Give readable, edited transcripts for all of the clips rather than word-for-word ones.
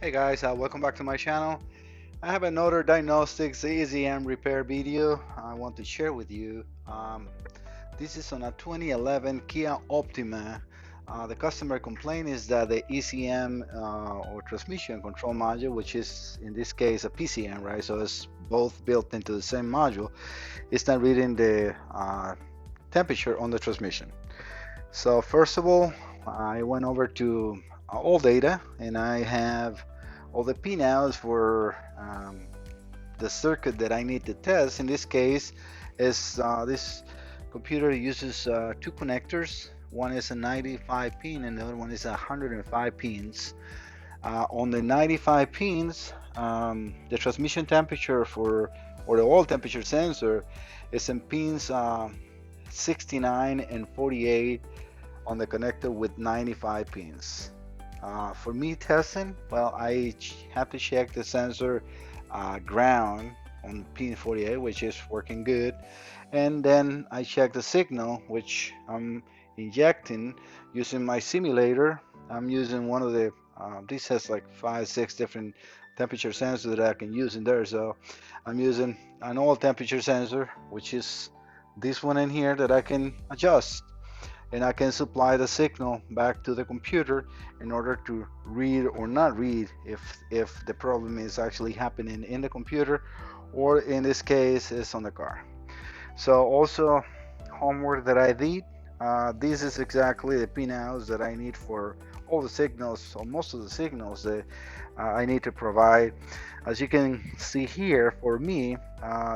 Hey guys, welcome back to my channel. I have another diagnostics TCM repair video I want to share with you. This is on a 2011 Kia Optima. The customer complaint is that the ECM or transmission control module, which is in this case a PCM, right? So it's both built into the same module. It's not reading the temperature on the transmission. So first of all, I went over to all data and I have all the pinouts for the circuit that I need to test. In this case, is this computer uses two connectors. One is a 95 pin and the other one is 105 pins. On the 95 pins, the transmission temperature for or the oil temperature sensor is in pins 69 and 48 on the connector with 95 pins. For me testing, well, I have to check the sensor ground on pin 48, which is working good, and then I check the signal, which I'm injecting using my simulator. I'm using one of the this has like 5 6 different temperature sensors that I can use in there, so I'm using an oil temperature sensor, which is this one in here that I can adjust, and I can supply the signal back to the computer in order to read or not read if the problem is actually happening in the computer, or in this case is on the car. So also homework that I did, this is exactly the pinouts that I need for all the signals, or most of the signals that I need to provide. As you can see here, for me,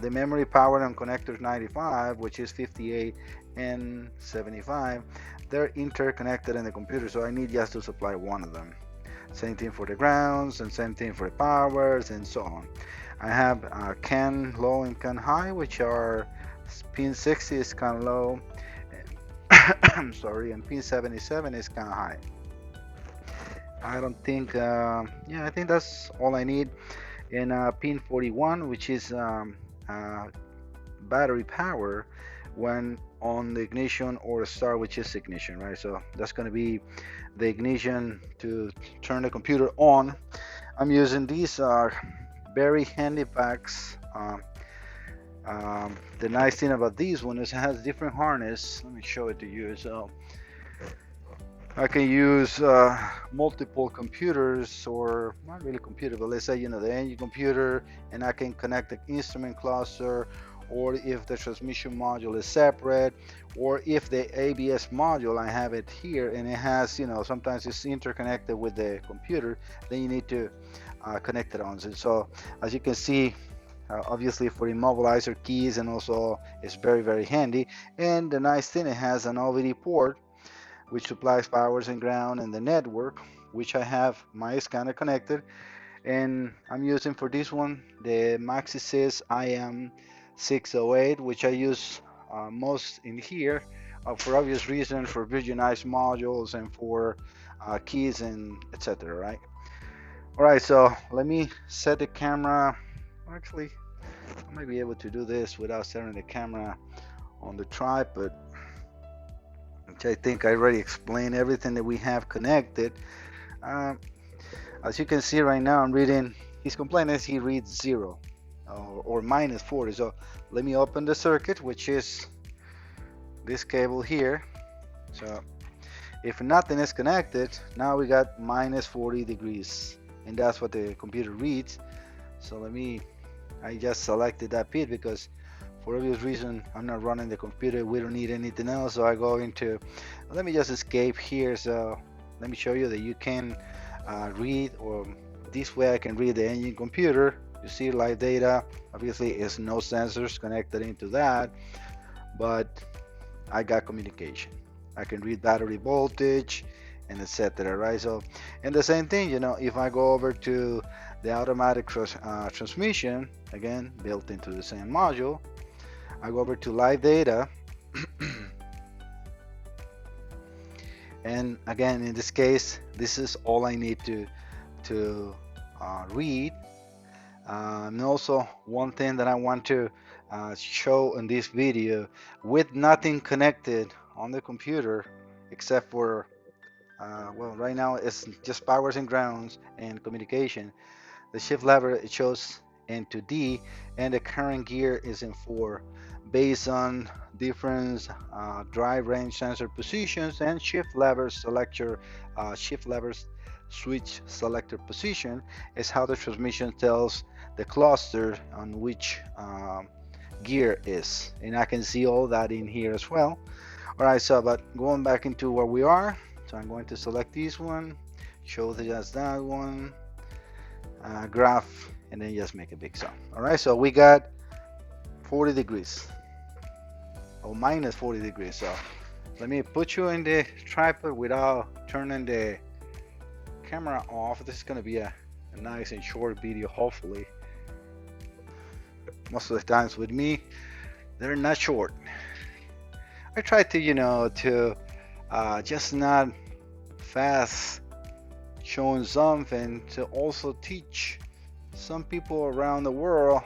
the memory power on connectors 95, which is 58 and 75, they're interconnected in the computer, so I need just to supply one of them. Same thing for the grounds and same thing for the powers and so on. I have CAN low and CAN high, which are pin 60 is CAN low, I'm sorry, and pin 77 is CAN high. I don't think, yeah, I think that's all I need. In pin 41, which is battery power when on the ignition, or start, which is ignition, right? So that's going to be the ignition to turn the computer on. I'm using these very handy packs. The nice thing about these one is it has different harness. Let me show it to you. So I can use multiple computers, or not really computer, but let's say, the engine computer, and I can connect the instrument cluster, or if the transmission module is separate, or if the ABS module, I have it here and it has, sometimes it's interconnected with the computer, then you need to connect it on. So as you can see, obviously for immobilizer keys, and also it's very, very handy. And the nice thing, it has an OVD port which supplies powers and ground and the network, which I have my scanner connected, and I'm using for this one the Maxisys IM608, which I use most in here for obvious reasons, for virginized modules and for keys and etc. Right? All right, so let me set the camera. Actually, I might be able to do this without setting the camera on the tripod, which I think I already explained everything that we have connected. Uh, as you can see right now, I'm reading, his complaint is he reads 0 or minus 40. So let me open the circuit, which is this cable here. So if nothing is connected, now we got minus 40 degrees, and that's what the computer reads. So I just selected that pit because for obvious reason I'm not running the computer, we don't need anything else. So I go into, let me just escape here. So let me show you that you can read, or this way I can read the engine computer. You see live data, obviously it's no sensors connected into that, but I got communication. I can read battery voltage and etc. Right? So, and the same thing, if I go over to the automatic transmission, again built into the same module, I go over to live data, and again in this case, this is all I need to read. And also one thing that I want to show in this video, with nothing connected on the computer except for Well, right now it's just powers and grounds and communication. The shift lever it shows into D, and the current gear is in 4. Based on different drive range sensor positions and shift levers switch selector position is how the transmission tells the cluster on which gear is, and I can see all that in here as well. All right, so but going back into where we are, so I'm going to select this one, show just that one, graph, and then just make a big sum. All right, so we got 40 degrees or minus 40 degrees. So let me put you in the tripod without turning the camera off. This is going to be a nice and short video, hopefully. Most of the times with me, they're not short. I try to, to just not fast showing something, to also teach some people around the world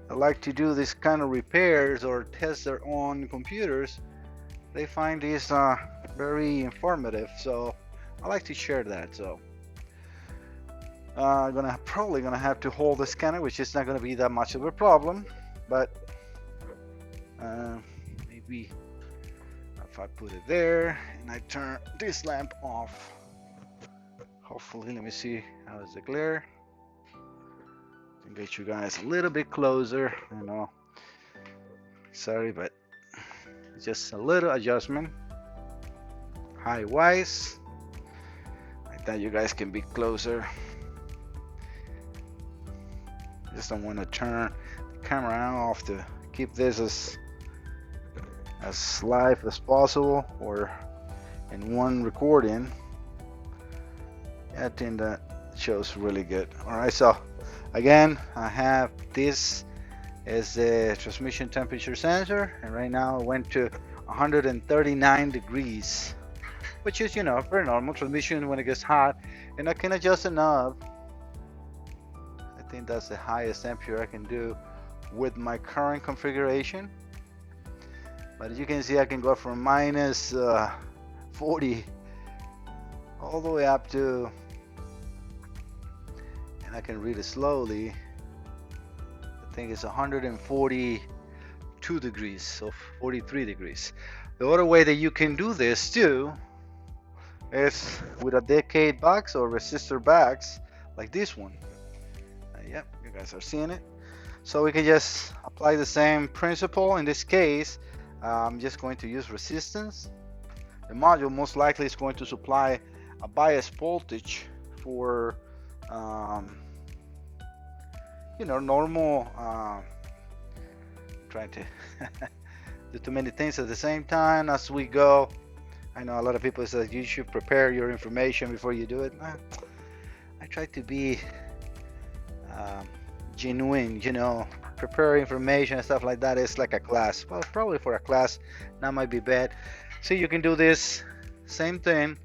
that like to do this kind of repairs or test their own computers. They find this very informative, so I like to share that. So probably gonna have to hold the scanner, which is not gonna be that much of a problem, but maybe if I put it there and I turn this lamp off, hopefully, let me see how is the glare. Can get you guys a little bit closer. I know, sorry, but just a little adjustment. High wise, like that you guys can be closer. Just don't want to turn the camera off to keep this as live as possible, or in one recording. I think that shows really good. All right, so again, I have this as the transmission temperature sensor, and right now it went to 139 degrees, which is, very normal transmission when it gets hot. And I can adjust the knob. I think that's the highest temperature I can do with my current configuration. But as you can see, I can go from minus 40 all the way up to, and I can read it slowly, I think it's 142 degrees, so 43 degrees. The other way that you can do this too is with a decade box or resistor box like this one. Yep, you guys are seeing it. So we can just apply the same principle. In this case, I'm just going to use resistance. The module most likely is going to supply a bias voltage for normal, trying to do too many things at the same time as we go. I know a lot of people say you should prepare your information before you do it. I try to be genuine, prepare information and stuff like that. It's like a class. Well, probably for a class that might be bad. So you can do this same thing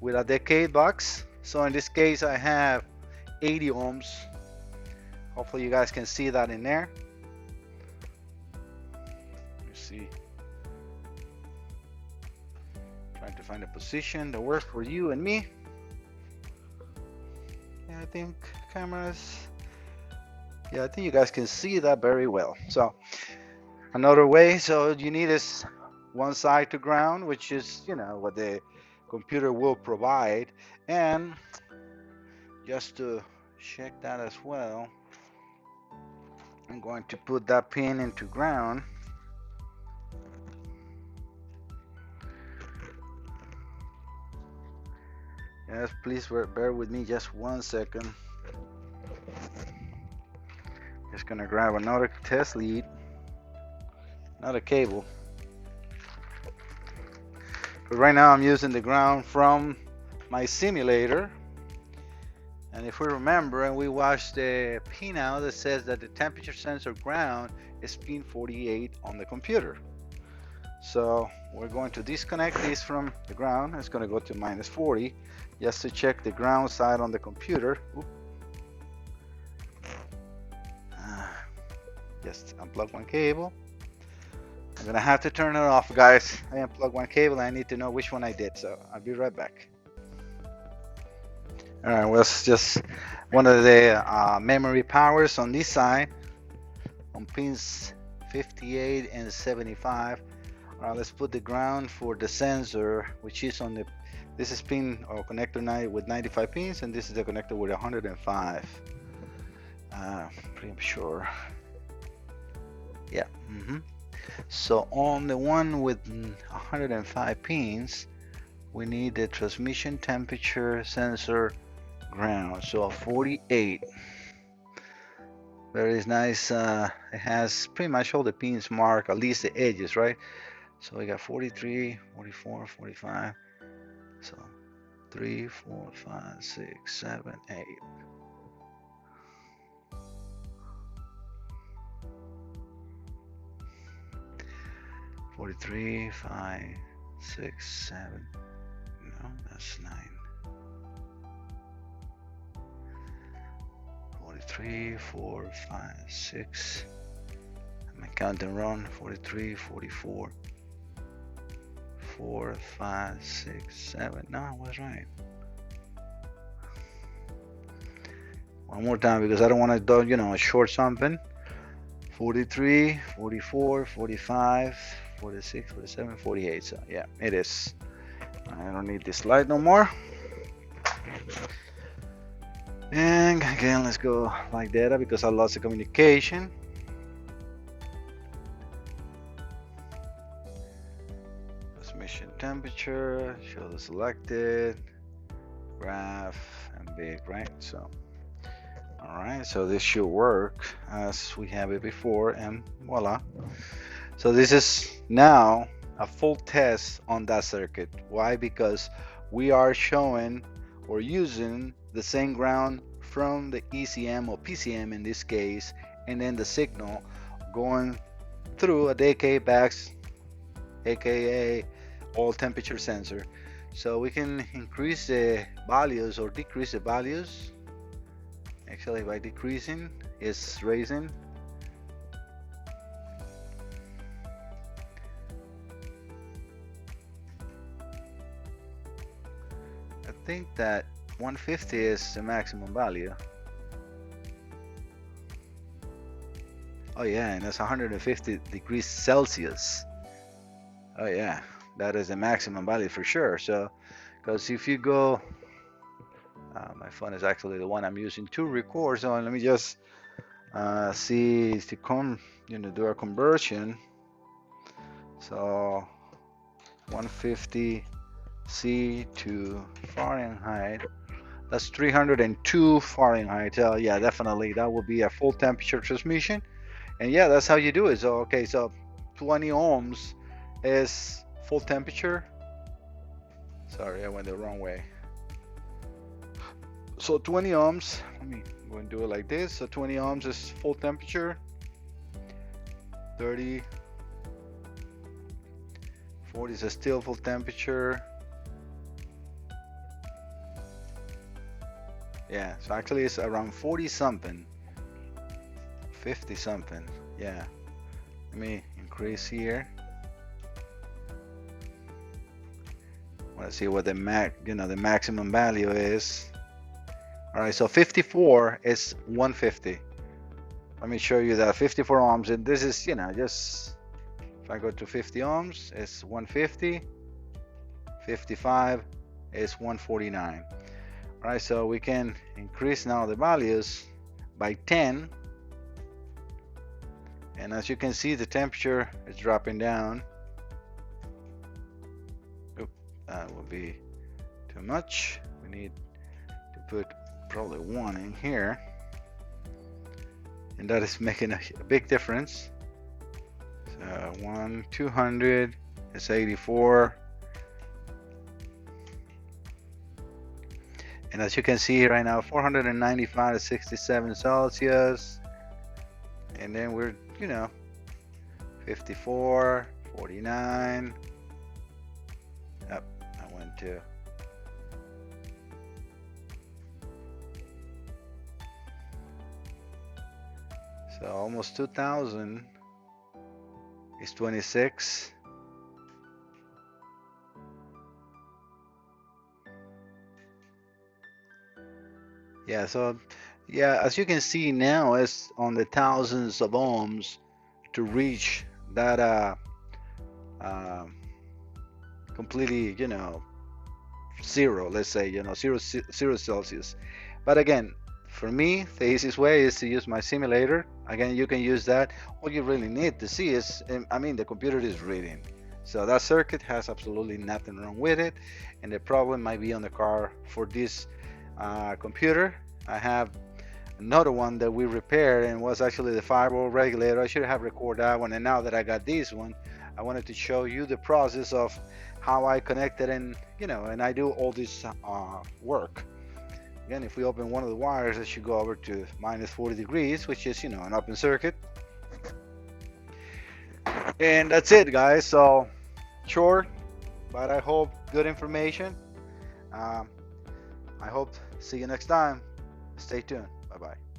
with a decade box. So in this case I have 80 ohms. Hopefully you guys can see that in there. Let me see. Trying to find a position that works for you and me. Yeah, I think cameras. Yeah, I think you guys can see that very well. So another way, so you need is one side to ground, which is what the computer will provide. And just to check that as well, I'm going to put that pin into ground. Yes, please bear with me just 1 second. Just gonna grab another test lead, another cable. But right now I'm using the ground from my simulator. And if we remember and we watch the pinout that says that the temperature sensor ground is pin 48 on the computer. So we're going to disconnect this from the ground. It's going to go to minus 40 just to check the ground side on the computer. Just unplug one cable. I'm gonna have to turn it off, guys. I unplugged one cable and I need to know which one I did, so I'll be right back. All right, well, it's just one of the memory powers on this side on pins 58 and 75. All right, let's put the ground for the sensor, which is on the, this is pin or connector 9 with 95 pins, and this is the connector with 105. Pretty sure. Yeah. So on the one with 105 pins, we need the transmission temperature sensor ground. So 48. Very nice. It has pretty much all the pins marked, at least the edges, right? So we got 43, 44, 45. So 3, 4, 5, 6, 7, 8. 43, 5, 6, 7. No, that's 9. 43, 4, 5, 6. I'm counting wrong. 43, 44. 4, 5, 6, 7. No, I was right. One more time because I don't want to do, you know, short something. 43, 44, 45, 46, 47, 48. So yeah, it is. I don't need this light no more. And again, let's go like data because I lost the communication. Transmission temperature, show the selected, graph, and big, right? So, all right, so this should work as we have it before, and voila. So this is now a full test on that circuit. Why? Because we are showing or using the same ground from the ECM or PCM in this case, and then the signal going through a decay box, aka all temperature sensor. So we can increase the values or decrease the values. Actually, by decreasing is raising. I think that 150 is the maximum value. Oh yeah, and that's 150 degrees Celsius. Oh yeah, that is the maximum value for sure. So, because if you go, my phone is actually the one I'm using to record. So let me just see to come, do a conversion. So 150 C to Fahrenheit. That's 302 Fahrenheit. Yeah, definitely that will be a full temperature transmission. And yeah, that's how you do it. So okay, so 20 ohms is full temperature. Sorry, I went the wrong way. So 20 ohms, let me go and do it like this. So 20 ohms is full temperature. 30, 40 is a still full temperature. Yeah, so actually it's around 40 something, 50 something. Yeah, let me increase here. Want to see what the the maximum value is. All right, so 54 is 150. Let me show you that 54 ohms, and this is, just if I go to 50 ohms, it's 150. 55 is 149. All right, so we can increase now the values by 10, and as you can see, the temperature is dropping down. Oop, that will be too much. We need to put probably 1 in here, and that is making a big difference. So 200 is 84. And as you can see right now, 495 to 67 Celsius. And then we're, 54, 49. Yep, I went to. So almost 2000 is 26. Yeah, so yeah, as you can see now, it's on the thousands of ohms to reach that uh, completely, zero, let's say, zero Celsius. But again, for me, the easiest way is to use my simulator. Again, you can use that. All you really need to see is, I mean, the computer is reading. So that circuit has absolutely nothing wrong with it. And the problem might be on the car. For this computer, I have another one that we repaired and was actually the 5-volt regulator. I should have recorded that one. And now that I got this one, I wanted to show you the process of how I connected, and and I do all this work. Again, if we open one of the wires, it should go over to minus 40 degrees, which is an open circuit. And that's it, guys. So short, but I hope good information. um, I hope see you next time. Stay tuned. Bye bye.